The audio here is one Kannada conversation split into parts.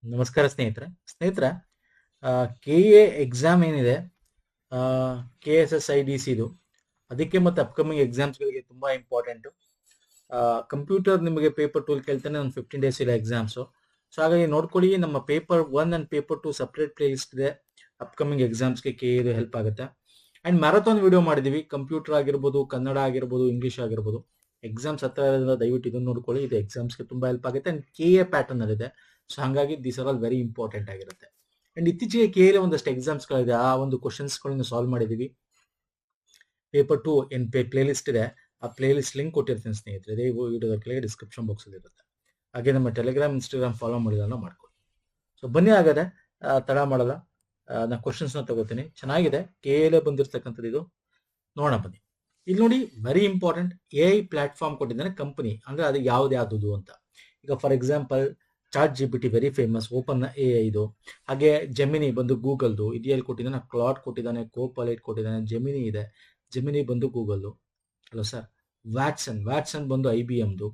ನಮಸ್ಕಾರ ಸ್ನೇಹಿತರೆ ಕೆ ಎ ಎಕ್ಸಾಮ್ ಏನಿದೆ KSSIDC ಅದಕ್ಕೆ ಮತ್ತೆ ಅಪ್ಕಮಿಂಗ್ ಎಕ್ಸಾಮ್ಸ್ಗಳಿಗೆ ತುಂಬಾ ಇಂಪಾರ್ಟೆಂಟು. ಕಂಪ್ಯೂಟರ್ ನಿಮಗೆ ಪೇಪರ್ 2 ಕೇಳ್ತಾನೆ, ಒಂದು 15 ಡೇಸ್ ಇಲ್ಲ ಎಕ್ಸಾಮ್ಸು. ಸೊ ಹಾಗಾಗಿ ನೋಡ್ಕೊಳ್ಳಿ, ನಮ್ಮ paper 1 and paper 2 separate play list ಇದೆ. ಅಪ್ಕಮಿಂಗ್ ಎಕ್ಸಾಮ್ಸ್ಗೆ ಕೆ ಇದು ಹೆಲ್ಪ್ ಆಗುತ್ತೆ. ಅಂಡ್ ಮ್ಯಾರಥಾನ್ ವಿಡಿಯೋ ಮಾಡಿದೀವಿ, ಕಂಪ್ಯೂಟರ್ ಆಗಿರ್ಬೋದು, ಕನ್ನಡ ಆಗಿರ್ಬೋದು, ಇಂಗ್ಲಿಷ್ ಆಗಿರ್ಬೋದು. ಎಕ್ಸಾಮ್ಸ್ ಹತ್ರ ಇರೋದ್ರಿಂದ ದಯವಿಟ್ಟು ಇದನ್ನು ನೋಡ್ಕೊಳ್ಳಿ, ಇದು ಎಕ್ಸಾಮ್ಸ್ಗೆ ತುಂಬಾ ಹೆಲ್ಪ್ ಆಗುತ್ತೆ. ಅಂಡ್ KA ಪ್ಯಾಟರ್ನ್ ಅಲ್ಲಿ ಇದೆ. ಸೊ ಹಾಗಾಗಿ these are all very important ಆಗಿರುತ್ತೆ. ಅಂಡ್ ಇತ್ತೀಚೆಗೆ KA ಒಂದಷ್ಟು ಎಕ್ಸಾಮ್ಸ್ಗಳಿದೆ, ಆ ಒಂದು ಕ್ವಶನ್ಸ್ಗಳನ್ನು ಸಾಲ್ವ್ ಮಾಡಿದೀವಿ. ಪೇಪರ್ 2 ಏನ್ ಪ್ಲೇ ಲಿಸ್ಟ್ ಇದೆ, ಆ ಪ್ಲೇ ಲಿಸ್ಟ್ ಲಿಂಕ್ ಕೊಟ್ಟಿರ್ತೀನಿ ಸ್ನೇಹಿತರೆ, ಇದೇ ವಿಡಿಯೋದ ಕೆಳಗೆ ಡಿಸ್ಕ್ರಿಪ್ಷನ್ ಬಾಕ್ಸ್ ಅಲ್ಲಿ ಇರುತ್ತೆ. ಹಾಗೆ ನಮ್ಮ ಟೆಲಿಗ್ರಾಮ್, ಇನ್ಸ್ಟಾಗ್ರಾಮ್ ಫಾಲೋ ಮಾಡಿಲ್ಲ ಮಾಡ್ಕೊಳ್ಳಿ. ಸೊ ಬನ್ನಿ, ಹಾಗಾದ್ರೆ ತಡ ಮಾಡಲ್ಲ, ನಾ ಕ್ವಶನ್ಸ್ ನ ತಗೋತೀನಿ. ಚೆನ್ನಾಗಿದೆ, KA ಬಂದಿರ್ತಕ್ಕಂಥದ್ದು ಇದು. ನೋಡೋಣ ಬನ್ನಿ. ಇಲ್ಲಿ ನೋಡಿ, ವೆರಿ ಇಂಪಾರ್ಟೆಂಟ್, AI ಪ್ಲಾಟ್ಫಾರ್ಮ್ ಕೊಟ್ಟಿದ್ದಾನೆ ಕಂಪನಿ, ಅಂದ್ರೆ ಅದು ಯಾವ್ದು ಅಂತ. ಈಗ for example ChatGPT very famous, open AI ಇದು. ಹಾಗೆ ಜೆಮಿನಿ ಬಂದು ಗೂಗಲ್ದು, ಇದೆಯಲ್ಲಿ ಕೊಟ್ಟಿದ್ದಾನೆ. ಕ್ಲಾಡ್ ಕೊಟ್ಟಿದ್ದಾನೆ, ಕೋಪೈಲಟ್ ಕೊಟ್ಟಿದ್ದಾನೆ, ಜೆಮಿನಿ ಇದೆ. ಜೆಮಿನಿ ಬಂದು ಗೂಗಲ್ದು ಅಲ್ಲ ಸರ್. ವ್ಯಾಟ್ಸನ್ ಬಂದು IBMದು,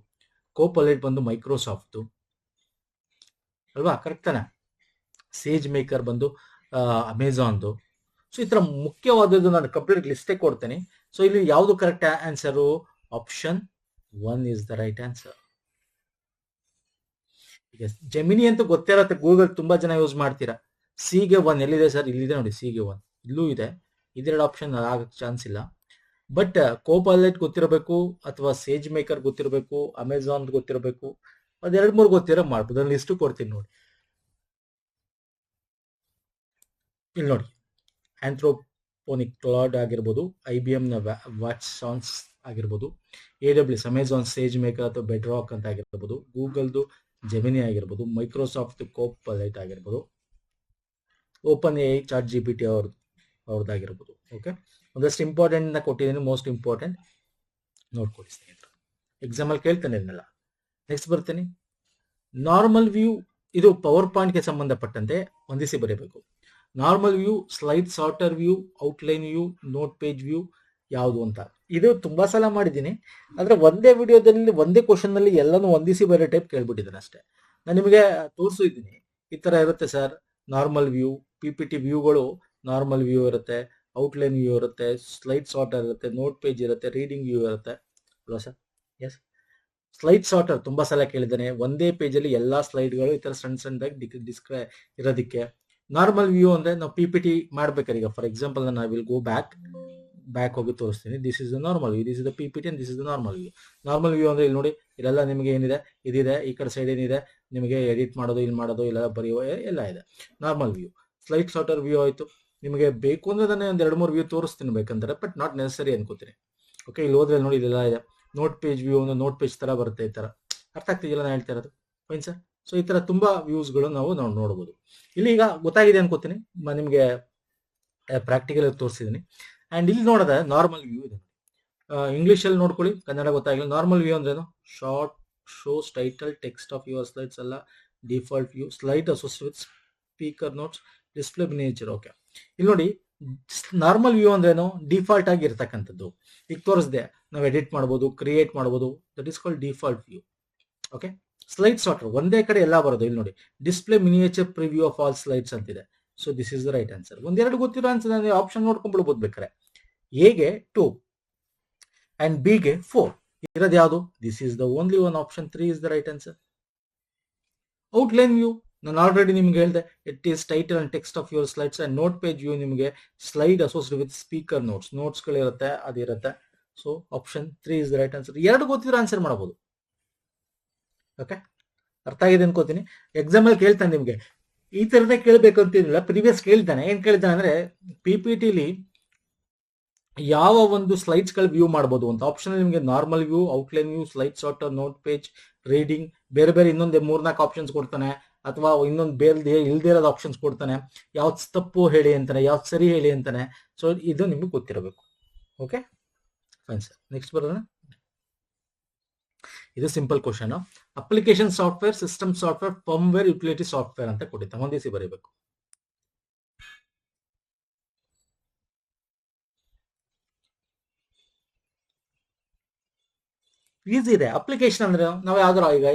ಕೋಪೈಲಟ್ ಬಂದು ಮೈಕ್ರೋಸಾಫ್ಟ್ದು ಅಲ್ವಾ, ಕರೆಕ್ಟ್ ತಾನೆ. ಸೇಜ್ ಮೇಕರ್ ಬಂದು ಅಮೆಝಾನ್ದು. ಸೊ ಈ ತರ ಮುಖ್ಯವಾದದ್ದು ನಾನು ಕಂಪ್ಲೀಟ್ ಲಿಸ್ಟೇ ಕೊಡ್ತೇನೆ. ಸೊ ಇಲ್ಲಿ ಯಾವುದು correct answer? Option 1 is the right answer. ಈಗ ಜೆಮಿನಿ ಅಂತ ಗೊತ್ತಿರತ್ತೆ, ಗೂಗಲ್ ತುಂಬಾ ಜನ ಯೂಸ್ ಮಾಡ್ತೀರಾ. ಸಿಗೆ 1 ಎಲ್ಲಿದೆ ಸರ್? ಇಲ್ಲಿದೆ ನೋಡಿ, ಸಿಗೆ 1 ಇಲ್ಲೂ ಇದೆ. ಇದೆರಡು ಆಪ್ಷನ್ ಆಗಕ್ಕೆ ಚಾನ್ಸ್ ಇಲ್ಲ. ಬಟ್ ಕೋಪೈಲಟ್ ಗೊತ್ತಿರಬೇಕು, ಅಥವಾ ಸೇಜ್ ಮೇಕರ್ ಗೊತ್ತಿರಬೇಕು, ಅಮೆಝಾನ್ ಗೊತ್ತಿರಬೇಕು. ಅದ್ 2-3 ಗೊತ್ತಿರೋ ಮಾಡ್ಬೋದು. ಅಲ್ಲಿ ಲಿಸ್ಟ್ ಕೊಡ್ತೀನಿ ನೋಡಿ. ಇಲ್ಲಿ ನೋಡಿ, ಆಂಥ್ರೋಪೋನಿಕ್ ಕ್ಲಾಡ್ ಆಗಿರ್ಬೋದು, IBM ನ ವಾಟ್ಸಾನ್ಸ್ ಆಗಿರ್ಬೋದು, AWS ಅಮೆಝಾನ್ ಸೇಜ್ ಮೇಕರ್ ಅಥವಾ ಬೆಡ್ ರಾಕ್ ಅಂತ ಆಗಿರ್ಬೋದು, ಗೂಗಲ್ದು ಜೆಮಿನಿ ಆಗಿರ್ಬೋದು, ಮೈಕ್ರೋಸಾಫ್ಟ್ ಕೋಪೈಲಟ್ ಆಗಿರ್ಬೋದು, ಓಪನ್ AI ChatGPT ಅವ್ರದ್ದಾಗಿರ್ಬೋದು. ಓಕೆ, ಒಂದಷ್ಟು ಇಂಪಾರ್ಟೆಂಟ್ ನ ಕೊಟ್ಟಿದ್ದೀನಿ, ಮೋಸ್ಟ್ ಇಂಪಾರ್ಟೆಂಟ್ ನೋಡ್ಕೊಳ್ಳಿ ಸ್ನೇಹಿತರೆ. ಎಕ್ಸಾಮ್ ಅಲ್ಲಿ ಕೇಳ್ತಾನೆ ಇದನ್ನೆಲ್ಲ. ನೆಕ್ಸ್ಟ್ ಬರ್ತೀನಿ, ನಾರ್ಮಲ್ ವ್ಯೂ. ಇದು ಪವರ್ ಪಾಯಿಂಟ್ಗೆ ಸಂಬಂಧಪಟ್ಟಂತೆ ಹೊಂದಿಸಿ ಬರೀಬೇಕು. Normal view, slide sorter view, outline view, note page view ಯಾವುದು ಅಂತ. ಇದು ತುಂಬಾ ಸಲ ಮಾಡಿದ್ದೀನಿ, ಆದ್ರೆ ಒಂದೇ ವಿಡಿಯೋದಲ್ಲಿ ಒಂದೇ ಕ್ವಶನ್ ನಲ್ಲಿ ಎಲ್ಲಾನು ಹೊಂದಿಸಿ ಬರೋ ಟೈಪ್ ಕೇಳ್ಬಿಟ್ಟಿದ್ದೇನೆ ಅಷ್ಟೇ. ನಾನು ನಿಮಗೆ ತೋರಿಸಿದ್ದೀನಿ, ಈ ತರ ಇರುತ್ತೆ ಸರ್. ನಾರ್ಮಲ್ ವ್ಯೂ, PPT ವ್ಯೂಗಳು ನಾರ್ಮಲ್ ವ್ಯೂ ಇರುತ್ತೆ, ಔಟ್ಲೈನ್ ವ್ಯೂ ಇರುತ್ತೆ, ಸ್ಲೈಡ್ ಸಾರ್ಟರ್ ಇರುತ್ತೆ, ನೋಟ್ ಪೇಜ್ ಇರುತ್ತೆ, ರೀಡಿಂಗ್ ವ್ಯೂ ಇರುತ್ತೆ ಅಲ್ವಾ ಸರ್? ಎಸ್, ಸ್ಲೈಡ್ ಸಾರ್ಟರ್ ತುಂಬಾ ಸಲ ಕೇಳಿದ್ದಾನೆ. ಒಂದೇ ಪೇಜ್ ಅಲ್ಲಿ ಎಲ್ಲಾ ಸ್ಲೈಡ್ಗಳು ಈ ತರ ಸಣ್ಣದಾಗಿ ಇರೋದಕ್ಕೆ. ನಾರ್ಮಲ್ ವ್ಯೂ ಅಂದ್ರೆ ನಾವು PPT ಮಾಡ್ಬೇಕಾದ್ರೆ, ಈಗ ಫಾರ್ ಎಕ್ಸಾಂಪಲ್ ನಾನು ವಿಲ್ ಗೋ ಬ್ಯಾಕ್ ಹೋಗಿ ತೋರಿಸ್ತೀನಿ. This is the normal view, this is the PPT and this is the normal view. Normal view ಅಂದ್ರೆ ಇಲ್ಲಿ ನೋಡಿ, ಇಲ್ಲೆಲ್ಲ ನಿಮಗೆ ಏನಿದೆ, ಇದಿದೆ, ಈ ಕಡೆ ಸೈಡ್ ಏನಿದೆ, ನಿಮಗೆ ಎಡಿಟ್ ಮಾಡೋದು, ಇಲ್ಲಿ ಮಾಡೋದು, ಇಲ್ಲ ಬರೆಯುವ ಎಲ್ಲ ಇದೆ. Normal view. Slide sorter view ಆಯ್ತು. ನಿಮಗೆ ಬೇಕು ಅಂದ್ರೆ ನಾನು ಒಂದ್ 2-3 ವ್ಯೂ ತೋರಿಸ್ತೀನಿ ಬೇಕಂದ್ರೆ, ಬಟ್ ನಾಟ್ ನೆಸಸರಿ ಅನ್ಕೋತೀನಿ. ಓಕೆ, ಇಲ್ಲಿ ಹೋದ್ರೆ ನೋಡಿ, ಇದೆಲ್ಲ ಇದೆ. ನೋಟ್ ಪೇಜ್ ವ್ಯೂ ಅಂದ್ರೆ ನೋಟ್ ಪೇಜ್ ತರ ಬರುತ್ತೆ, ಈ ತರ. ಅರ್ಥ ಆಗ್ತಿದೆಯಲ್ಲ ನಾನು ಹೇಳ್ತಾ ಇರೋದು? Fine sir. ಸೊ ಈ ತರ ತುಂಬಾ ವ್ಯೂಸ್ಗಳು ನಾವು ನೋಡಬಹುದು. ಇಲ್ಲಿ ಈಗ ಗೊತ್ತಾಗಿದೆ ಅನ್ಕೋತೀನಿ, ನಿಮ್ಗೆ ಪ್ರಾಕ್ಟಿಕಲ್ ತೋರಿಸಿದೀನಿ. ಅಂಡ್ ಇಲ್ಲಿ ನೋಡಿದ್ರೆ ನಾರ್ಮಲ್ ವ್ಯೂ ಇದೆ. ಇಂಗ್ಲಿಷ್ ಅಲ್ಲಿ ನೋಡ್ಕೊಳ್ಳಿ, ಕನ್ನಡ ಗೊತ್ತಾಗಿಲ್ಲ. ನಾರ್ಮಲ್ ವ್ಯೂ ಅಂದ್ರೇನು? Short shows title text of your slides ಅಲ್ಲ, default view, slide associate with speaker notes, display nature. Okay, ಇಲ್ಲಿ ನೋಡಿ, ನಾರ್ಮಲ್ ವ್ಯೂ ಅಂದ್ರೇನು? ಡಿಫಾಲ್ಟ್ ಆಗಿ ಇರ್ತಕ್ಕಂಥದ್ದು. ಈಗ ತೋರಿಸಿದೆ, ನಾವು ಎಡಿಟ್ ಮಾಡ್ಬೋದು, ಕ್ರಿಯೇಟ್ ಮಾಡ್ಬೋದು, that is called default view. Okay, slide sorter ಒಂದೇ ಕಡೆ ಎಲ್ಲ ಬರೋದು. ಇಲ್ಲಿ ನೋಡಿ, display miniature preview of all slides ಅಂತಿದೆ. So this is the right answer. ಒಂದೆರಡು ಗೊತ್ತಿರೋ ಆನ್ಸರ್ ಆಪ್ಷನ್ ನೋಡ್ಕೊಂಡ್ಬಿಡ್ಬೋದು ಬೇಕಾರೆ. ಎಗೆ 2 ಅಂಡ್ ಬಿಗೆ 4 ಇರೋದು ಯಾವುದು? This is the only one. Option 3 is the right answer. Outline view ನಾನು ಆಲ್ರೆಡಿ ನಿಮ್ಗೆ ಹೇಳಿದೆ, it is title and text of your slides. And note page view ನಿಮಗೆ ಸ್ಲೈಡ್ ಅಸೋಸಿಯೇಟ್ ವಿತ್ ಸ್ಪೀಕರ್ ನೋಟ್ಸ್ಗಳಿರುತ್ತೆ, ಅದಿರುತ್ತೆ. So option 3 is the right answer. ಎರಡು ಗೊತ್ತಿರೋ ಆನ್ಸರ್ ಮಾಡಬಹುದು. ಓಕೆ, ಅರ್ಥ ಆಗಿದೆ ಅನ್ಕೋತೀನಿ. ಎಕ್ಸಾಮ್ ಅಲ್ಲಿ ಕೇಳ್ತಾನೆ ನಿಮ್ಗೆ ಈ ತರದೇ ಕೇಳಬೇಕು ಅಂತಿಲ್ಲ. ಪ್ರೀವಿಯಸ್ ಕೇಳ್ತಾನೆ, ಏನ್ ಕೇಳ್ತಾನೆ ಅಂದ್ರೆ, PPTಲಿ ಯಾವ ಒಂದು ಸ್ಲೈಡ್ಸ್ ಗಳು ವ್ಯೂ ಮಾಡಬಹುದು ಅಂತ. ಆಪ್ಷನ್ ನಿಮಗೆ normal view, outline view, slide sorter, note page, reading, ಬೇರೆ ಬೇರೆ ಇನ್ನೊಂದು 3-4 ಆಪ್ಷನ್ಸ್ ಕೊಡ್ತಾನೆ, ಅಥವಾ ಇನ್ನೊಂದು ಬೇರೆ ಇಲ್ದೇ ಇರೋದು ಆಪ್ಷನ್ಸ್ ಕೊಡ್ತಾನೆ. ಯಾವ್ದು ತಪ್ಪು ಹೇಳಿ ಅಂತಾನೆ, ಯಾವ್ದು ಸರಿ ಹೇಳಿ ಅಂತಾನೆ. ಸೊ ಇದು ನಿಮ್ಗೆ ಗೊತ್ತಿರಬೇಕು. Okay fine sir. ನೆಕ್ಸ್ಟ್ ಬರೋಣ. ಇದು simple question. Application software, system software, firmware, utility software ಅಂತ ಕೊಟ್ಟಿದ್ದ, ಹೊಂದಿಸಿ ಬರೀಬೇಕು. ಈಸಿ ಇದೆ. ಅಪ್ಲಿಕೇಶನ್ ಅಂದ್ರೆ ನಾವು ಯಾವ್ದಾರ ಈಗ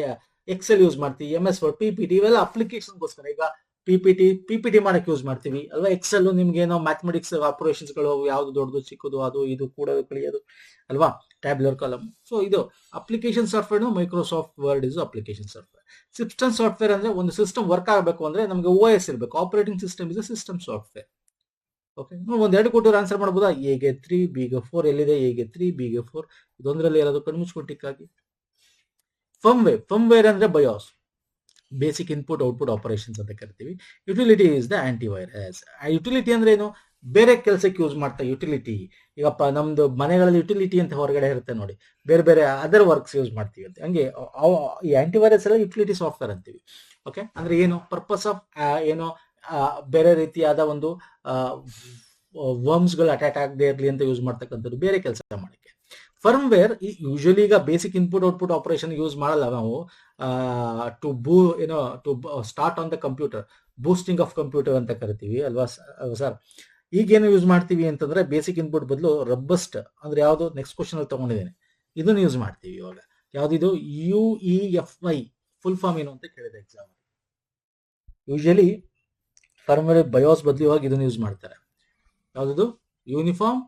ಎಕ್ಸೆಲ್ ಯೂಸ್ ಮಾಡ್ತೀವಿ, MS ವರ್ಡ್, PPT ಇವೆಲ್ಲ ಅಪ್ಲಿಕೇಶನ್ಗೋಸ್ಕರ. ಈಗ PPT ಮಾಡಕ್ಕೆ ಯೂಸ್ ಮಾಡ್ತೀವಿ ಅಲ್ವಾ. ಎಕ್ಸೆಲ್ ನಿಮ್ಗೆ ಏನೋ ಮ್ಯಾಥಮೆಟಿಕ್ಸ್ ಆಪರೇಷನ್ಸ್ಗಳು ಯಾವ್ದು ದೊಡ್ಡದು ಚಿಕ್ಕದು ಅದು ಇದು ಕೂಡೋದು ಕಳಿಯೋದು ಅಲ್ವಾ, ಟ್ಯಾಬ್ಲರ್ ಕಾಲಮ್. ಸೊ ಇದು application software. Microsoft word is application software. System software ಅಂದ್ರೆ ಒಂದು ಸಿಸ್ಟಮ್ ವರ್ಕ್ ಆಗಬೇಕು ಅಂದ್ರೆ ನಮಗೆ OS ಇರಬೇಕು. Operating system is system software. Okay, ಒಂದೆರಡು ಕೊಟ್ಟರೆ ಆನ್ಸರ್ ಮಾಡ್ಬೋದಾ? ಎಗೆ 3 ಬಿಗೆ 4 ಎಲ್ಲಿದೆ? ಎಗೆ 3 ಬಿಗೆ 4 ಇದೊಂದರಲ್ಲಿ ಯಾರಾದ್ರು ಕಣ್ಮುಚ್ಕೊಟ್ಟಿಕ್ಕಾಗಿ. ಫರ್ಮ್ವೇರ್ ಅಂದ್ರೆ BIOS, basic input output operations ಅಂತ ಕರಿತೀವಿ. Utility is the antivirus. Utility ಅಂದ್ರೆ ಏನು? ಬೇರೆ ಕೆಲಸಕ್ಕೆ ಯೂಸ್ ಮಾಡ್ತಾ ಯುಟಿಲಿಟಿ. ಈಗಪ್ಪ ನಮ್ದು ಮನೆಗಳಲ್ಲಿ ಯುಟಿಲಿಟಿ ಅಂತ ಹೊರಗಡೆ ಇರುತ್ತೆ ನೋಡಿ, ಬೇರೆ ಬೇರೆ ಅದರ್ ವರ್ಕ್ಸ್ ಯೂಸ್ ಮಾಡ್ತೀವಿ ಅಂತ. ಹಂಗೆ ಈ ಆಂಟಿವೈರಸ್ ಎಲ್ಲ ಯುಟಿಲಿಟಿ ಸಾಫ್ಟ್ವೇರ್ ಅಂತೀವಿ. ಓಕೆ, ಅಂದ್ರೆ ಏನು ಪರ್ಪಸ್ ಆಫ್ ಏನು ಬೇರೆ ರೀತಿಯಾದ ಒಂದು ವರ್ಮ್ಸ್ಗಳು ಅಟ್ಯಾಕ್ ಆಗದೆ ಇರಲಿ ಅಂತ ಯೂಸ್ ಮಾಡ್ತಕ್ಕಂಥದ್ದು, ಬೇರೆ ಕೆಲಸ ಮಾಡಕ್ಕೆ. ಫರ್ಮ್ವೇರ್ ಯೂಶಲಿ ಈಗ basic input output operation use ಮಾಡಲ್ಲ ನಾವು. To start on the computer, boosting of computer ಅಂತ ಕರಿತೀವಿ ಅಲ್ವಾ ಸರ್. ಈಗೇನು ಯೂಸ್ ಮಾಡ್ತೀವಿ ಅಂತಂದ್ರೆ ಬೇಸಿಕ್ ಇನ್ಪುಟ್ ಬದಲು ರಬ್ಬಸ್ಟ್ ಅಂದ್ರೆ ಯಾವುದು, ನೆಕ್ಸ್ಟ್ ಕ್ವಶನ್ ಅಲ್ಲಿ ತಗೊಂಡಿದ್ದೇನೆ, ಇದನ್ನು ಯೂಸ್ ಮಾಡ್ತೀವಿ ಇವಾಗ. ಯಾವ್ದಿದು? UEFI ಫುಲ್ ಫಾರ್ಮ್ ಏನು ಅಂತ ಕೇಳಿದೆ ಎಕ್ಸಾಮ್. ಯೂಶಲಿ ಫರ್ಮ್ವೇರ್ ಬಯೋಸ್ ಬದಲು ಇವಾಗ ಇದನ್ನು ಯೂಸ್ ಮಾಡ್ತಾರೆ. ಯಾವ್ದು? ಯೂನಿಫಾರ್ಮ್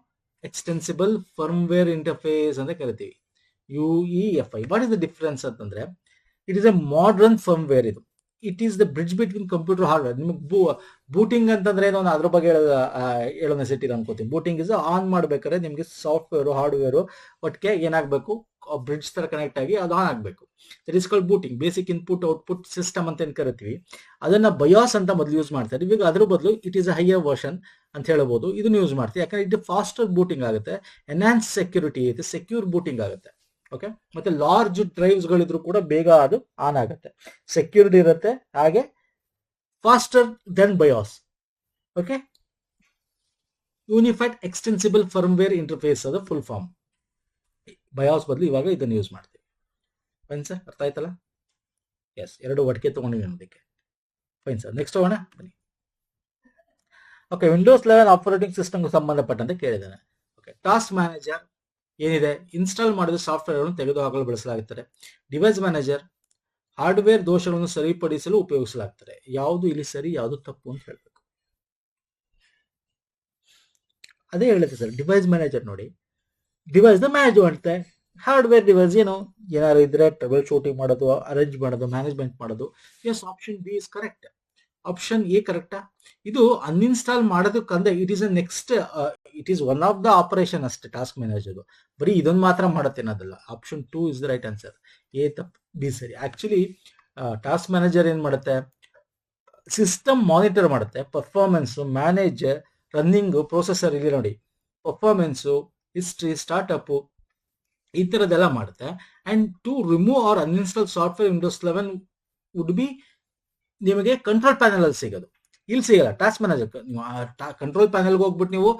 ಎಕ್ಸ್ಟೆನ್ಸಿಬಲ್ ಫರ್ಮ್ವೇರ್ ಇಂಟರ್ಫೇಸ್ ಅಂತ ಕರಿತೀವಿ, UEFI. What is the difference ಅಂತಂದ್ರೆ, it is a modern firmware. ಇದು it is the bridge between computer hardware. ನಿಮಗೆ ಬೂಟಿಂಗ್ ಅಂತಂದ್ರೆ ಏನೋ ಅದ್ರ ಬಗ್ಗೆ ಹೇಳೋ ನೆಸಿಟಿ ಅನ್ಕೋತೀನಿ. ಬೂಟಿಂಗ್ ಇಸ್ ಆನ್ ಮಾಡ್ಬೇಕಾದ್ರೆ ನಿಮಗೆ ಸಾಫ್ಟ್ವೇರ್ ಹಾರ್ಡ್ವೇರ್ ಒಟ್ಟಿಗೆ ಏನಾಗಬೇಕು, ಬ್ರಿಡ್ಜ್ ತರ ಕನೆಕ್ಟ್ ಆಗಿ ಅದು ಆನ್ ಆಗಬೇಕು. That is called booting. Basic input output system ಅಂತ ಏನ್ ಕರಿತೀವಿ, ಅದನ್ನ ಬಯೋಸ್ ಅಂತ ಮೊದಲು ಯೂಸ್ ಮಾಡ್ತಾರೆ. ಇವಾಗ ಅದ್ರ ಬದಲು it is a higher version ಅಂತ ಹೇಳ್ಬೋದು, ಇದನ್ನು ಯೂಸ್ ಮಾಡ್ತೀವಿ. ಯಾಕಂದ್ರೆ ಇದು ಫಾಸ್ಟರ್ ಬೂಟಿಂಗ್ ಆಗುತ್ತೆ, ಎನ್ಹಾನ್ಸ್ ಸೆಕ್ಯೂರಿಟಿ ಐತೆ, ಸೆಕ್ಯೂರ್ ಬೂಟಿಂಗ್ ಆಗುತ್ತೆ. ಓಕೆ, ಮತ್ತೆ ಲಾರ್ಜ್ ಡ್ರೈವ್ಸ್ ಗಳಿದ್ರು ಕೂಡ ಬೇಗ ಅದು ಆನ್ ಆಗುತ್ತೆ, ಸೆಕ್ಯೂರಿಟಿ ಇರುತ್ತೆ, ಹಾಗೆ faster than BIOS. Okay, unified extensible firmware interface ಅದು ಫುಲ್ ಫಾರ್ಮ್. ಬಯೋಸ್ ಬದಲು ಇವಾಗ ಇದನ್ನು ಯೂಸ್ ಮಾಡ್ತೀವಿ. ಫೈನ್ ಸರ್, ಅರ್ಥ ಆಯ್ತಲ್ಲ? ಎಸ್, ಎರಡು ಒಟ್ಟಿಗೆ ತಗೊಂಡಿವಿ ಅದಕ್ಕೆ. ಫೈನ್ ಸರ್, ನೆಕ್ಸ್ಟ್ ಹೋಗೋಣ ಬನ್ನಿ. ಓಕೆ, ವಿಂಡೋಸ್ 11 ಆಪರೇಟಿಂಗ್ ಸಿಸ್ಟಮ್ಗೆ ಸಂಬಂಧಪಟ್ಟಂತೆ ಕೇಳಿದ್ದಾನೆ. ಓಕೆ, ಟಾಸ್ಕ್ ಮ್ಯಾನೇಜರ್ ಏನಿದೆ, ಇನ್ಸ್ಟಾಲ್ ಮಾಡಿದ ಸಾಫ್ಟ್ವೇರ್ ತೆಗೆದುಹಾಕಲು ಬಳಸಲಾಗುತ್ತದೆ. ಡಿವೈಸ್ ಮ್ಯಾನೇಜರ್ ಹಾರ್ಡ್ವೇರ್ ದೋಷಗಳನ್ನು ಸರಿಪಡಿಸಲು ಉಪಯೋಗಿಸಲಾಗುತ್ತದೆ. ಯಾವುದು ಇಲ್ಲಿ ಸರಿ, ಯಾವುದು ತಪ್ಪು ಅಂತ ಹೇಳ್ಬೇಕು. ಅದೇ ಹೇಳುತ್ತೆ ಸರ್, ಡಿವೈಸ್ ಮ್ಯಾನೇಜರ್ ನೋಡಿ, ಡಿವೈಸ್ ನ ಮ್ಯಾನೇಜ್ ಮಾಡುತ್ತೆ. ಹಾರ್ಡ್ವೇರ್ ಡಿವೈಸ್ ಏನು ಏನಾದ್ರು ಇದ್ರೆ ಟ್ರಬಲ್ ಶೂಟಿಂಗ್ ಮಾಡೋದು, ಅರೇಂಜ್ ಮಾಡೋದು, ಮ್ಯಾನೇಜ್ಮೆಂಟ್ ಮಾಡೋದು. Yes, option B is correct. Option A ಕರೆಕ್ಟಾ? ಇದು ಅನ್ಇನ್ಸ್ಟಾಲ್ ಮಾಡೋದಕ್ಕಂದ್ರೆ it is next, it is one of the operation ಅಷ್ಟೇ ಟಾಸ್ಕ್ ಮ್ಯಾನೇಜರ್. ಬರೀ ಇದೊಂದು ಮಾತ್ರ ಮಾಡುತ್ತೆ ಅನ್ನೋದಲ್ಲ. Option 2 is the right answer. A ತಪ್ಪು, ಬಿ ಸರಿ. ಆಕ್ಚುಲಿ ಟಾಸ್ಕ್ ಮ್ಯಾನೇಜರ್ ಏನ್ ಮಾಡುತ್ತೆ, ಸಿಸ್ಟಮ್ ಮಾನಿಟರ್ ಮಾಡುತ್ತೆ, ಪರ್ಫಾರ್ಮೆನ್ಸ್, ಮ್ಯಾನೇಜ್ ರನ್ನಿಂಗ್, ಪ್ರೊಸೆಸರ್ ಇಲ್ಲಿ ನೋಡಿ, ಪರ್ಫಾರ್ಮೆನ್ಸು, ಹಿಸ್ಟ್ರಿ, ಸ್ಟಾರ್ಟ್ಅಪ್, ಈ ತರದೆಲ್ಲ ಮಾಡುತ್ತೆ. And to remove or uninstall software Windows 11 would be ನಿಮಗೆ ಕಂಟ್ರೋಲ್ ಪ್ಯಾನಲ್ ಅಲ್ಲಿ ಸಿಗೋದು, ಇಲ್ಲಿ ಸಿಗಲ್ಲ. ಟಾಸ್ಕ್ ಮ್ಯಾನೇಜರ್ ನೀವು ಕಂಟ್ರೋಲ್ ಪ್ಯಾನಲ್ಗೆ ಹೋಗ್ಬಿಟ್ಟು ನೀವು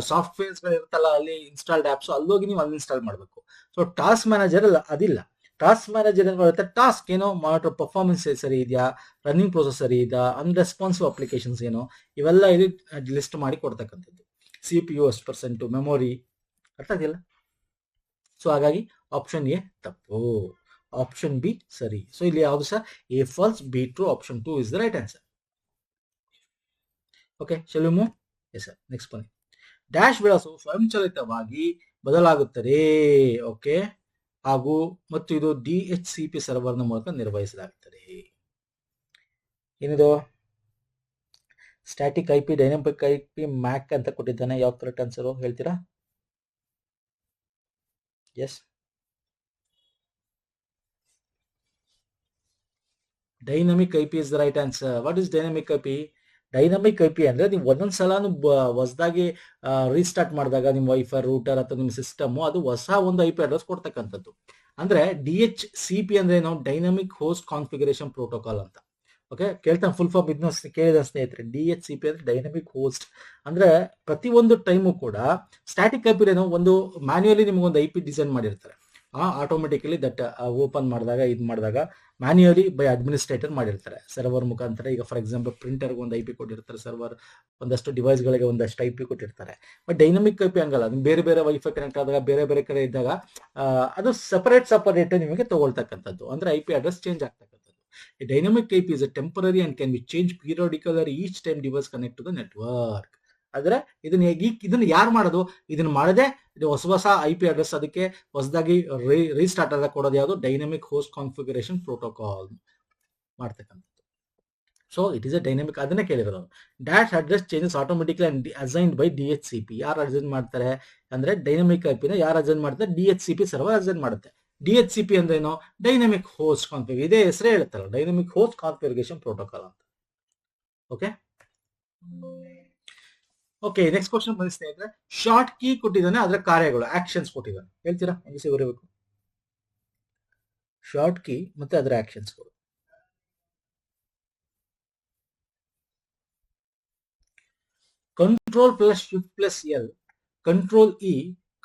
ಸಾಫ್ಟ್ವೇರ್ಸ್ ಇರುತ್ತಲ್ಲ ಅಲ್ಲಿ ಇನ್ಸ್ಟಾಲ್ಡ್ ಆಪ್ಸ್, ಅಲ್ಲೋಗಿ ನೀವು ಅನ್ಇನ್ಸ್ಟಾಲ್ ಮಾಡಬೇಕು. ಸೊ ಟಾಸ್ಕ್ ಮ್ಯಾನೇಜರ್ ಅದಿಲ್ಲ. ಟಾಸ್ಕ್ ಮ್ಯಾನೇಜರ್ ಏನ್ ಮಾಡುತ್ತೆ, ಟಾಸ್ಕ್ ಏನೋ ಮಾನಿಟರ್, ಪರ್ಫಾರ್ಮೆನ್ಸ್ ಸರಿ ಇದೆಯಾ, ರನ್ನಿಂಗ್ ಪ್ರೋಸೆಸ್ ಸರಿ ಇದೆಯಾ, ಅನ್ರೆಸ್ಪಾನ್ಸಿವ್ ಅಪ್ಲಿಕೇಶನ್ಸ್ ಏನೋ, ಇವೆಲ್ಲ ಇಲ್ಲಿ ಲಿಸ್ಟ್ ಮಾಡಿ ಕೊಡ್ತಕ್ಕಂಥದ್ದು. CPU ಎಷ್ಟು %, ಮೆಮೊರಿ, ಅರ್ಥ ಆಗಿಲ್ಲ. ಸೊ ಹಾಗಾಗಿ ಆಪ್ಷನ್ ಎ ತಪ್ಪು, ಆಪ್ಷನ್ ಬಿ ಸರಿ. ಸೊ ಇಲ್ಲಿ ಯಾವುದು sir? A falls, be true, option 2 is the right answer. Okay, shall we move? Yes sir, next ಬನ್ನಿ. ಡ್ಯಾಶ್ ವಿಳಾಸವು ಸ್ವಯಂಚಾಲಿತವಾಗಿ ಬದಲಾಗುತ್ತದೆ. ಓಕೆ, ಹಾಗೂ ಮತ್ತು ಇದು DHCP ಸರ್ವರ್ನ ಮೂಲಕ ನಿರ್ವಹಿಸಲಾಗುತ್ತದೆ. ಏನಿದು? Static IP, dynamic IP, MAC ಅಂತ ಕೊಟ್ಟಿದ್ದಾನೆ. ಯಾವ ಕರೆಕ್ಟ್ ಆನ್ಸರ್ ಹೇಳ್ತೀರಾ? Yes, dynamic IP is the right answer. What is dynamic IP? Dynamic IP ಅಂದ್ರೆ ನೀವು ಒಂದೊಂದ್ಸಲಾನು ಹೊಸದಾಗಿ ರೀಸ್ಟಾರ್ಟ್ ಮಾಡಿದಾಗ ನಿಮ್ಮ ವೈಫೈ, ರೂಟರ್ ಅಥವಾ ನಿಮ್ಮ ಸಿಸ್ಟಮ್ ಅದು ಹೊಸ ಒಂದು IP ಅಡ್ರೆಸ್ ಕೊಡ್ತಕ್ಕಂಥದ್ದು. ಅಂದ್ರೆ DHCP ಅಂದ್ರೆ ಏನು? ಡೈನಾಮಿಕ್ ಹೋಸ್ಟ್ ಕಾನ್ಫಿಗರೇಷನ್ ಪ್ರೋಟೋಕಾಲ್ ಅಂತ. ಓಕೆ, ಕೇಳ್ತಾನೆ ಫುಲ್ ಫಾರ್ಮ್ ಇದನ್ನ ಕೇಳಿದ ಸ್ನೇಹಿತರೆ. DHCP ಅಂದ್ರೆ ಡೈನಾಮಿಕ್ ಹೋಸ್ಟ್. ಅಂದ್ರೆ ಪ್ರತಿ ಒಂದು ಟೈಮು ಕೂಡ ಸ್ಟ್ಯಾಟಿಕ್ IP ಏನೋ ಒಂದು ಮ್ಯಾನ್ಯುಯಲಿ ನಿಮ್ಗೆ ಒಂದು IP ಡಿಸೈನ್ ಮಾಡಿರ್ತಾರೆ. ಆಟೋಮೆಟಿಕಲಿ ದಟ್ ಓಪನ್ ಮಾಡಿದಾಗ ಇದು ಮಾಡಿದಾಗ ಮ್ಯಾನ್ಯುಯಲಿ ಬೈ ಅಡ್ಮಿನಿಸ್ಟ್ರೇಟರ್ ಮಾಡಿರ್ತಾರೆ ಸರ್ವರ್ ಮುಖಾಂತರ. ಈಗ ಫಾರ್ ಎಕ್ಸಾಂಪಲ್ ಪ್ರಿಂಟರ್ಗೆ ಒಂದು IP ಕೊಟ್ಟಿರ್ತಾರೆ, ಸರ್ವರ್ ಒಂದಷ್ಟು ಡಿವೈಸ್ಗಳಿಗೆ ಒಂದಷ್ಟು IP ಕೊಟ್ಟಿರ್ತಾರೆ. ಬಟ್ ಡೈನಮಿಕ್ IP ಹಂಗಲ್ಲ, ಬೇರೆ ಬೇರೆ ವೈಫೈ ಕನೆಕ್ಟ್ ಆದಾಗ ಬೇರೆ ಬೇರೆ ಕಡೆ ಇದ್ದಾಗ ಅದು ಸಪರೇಟ್ ನಿಮಗೆ ತಗೊಳ್ತಕ್ಕಂಥದ್ದು, ಅಂದ್ರೆ IP ಅಡ್ರೆಸ್ ಚೇಂಜ್ ಆಗ್ತಕ್ಕಂಥದ್ದು. A dynamic IP is a temporary and can be changed periodically each time device connect to the network. ಆದ್ರೆ ಇದನ್ನ ಯಾರು ಮಾಡೋದು? ಇದನ್ನ ಮಾಡದೆ ಹೊಸ IP ಅಡ್ರೆಸ್ ಅದಕ್ಕೆ ಹೊಸದಾಗಿ ರೀಸ್ಟಾರ್ಟ್ ಆದಾಗ ಕೊಡೋದು ಯಾವುದು? ಡೈನಮಿಕ್ ಹೋಸ್ಟ್ ಕಾನ್ಫಿಗರೇಷನ್ ಪ್ರೋಟೋಕಾಲ್ ಮಾಡ್ತಕ್ಕಂಥದ್ದು. So it is a dynamic, ಅದನ್ನೇ ಕೇಳಿರೋದು. Dash address changes automatically and assigned by DHCP. ಯಾರು ಅಸೈನ್ ಮಾಡ್ತಾರೆ ಅಂದ್ರೆ ಡೈನಮಿಕ್ IP ನ ಯಾರು ಅಸೈನ್ ಮಾಡ್ತಾರೆ? DHCP ಸರ್ವರ್ ಅಸೈನ್ ಮಾಡುತ್ತೆ. DHCP ಅಂದ್ರೆ ಏನು? Dynamic host config. ಇದೇ ಹೆಸರೇ ಹೇಳ್ತಾರಲ್ಲ, ಡೈನಮಿಕ್ ಹೋಸ್ಟ್ ಕಾನ್ಫಿಗರೇಷನ್ ಪ್ರೋಟೋಕಾಲ್ ಅಂತ. ಓಕೆ ಓಕೆ, ನೆಕ್ಸ್ಟ್ ಕ್ವಶನ್ ಬಂದ ಸ್ನೇಹಿತರೆ. ಶಾರ್ಟ್ ಕೀ ಕೊಟ್ಟಿದ್ದಾನೆ, ಅದರ ಕಾರ್ಯಗಳು ಆಕ್ಷನ್ಸ್ ಕೊಟ್ಟಿದ್ದಾನೆ. ಹೇಳ್ತೀರಾ? ಮುಗಿಸಿ ಬರಬೇಕು. ಶಾರ್ಟ್ ಕೀ ಮತ್ತೆ ಅದರ ಆಕ್ಷನ್ಸ್ಗಳು. Control plus shift plus L, control E,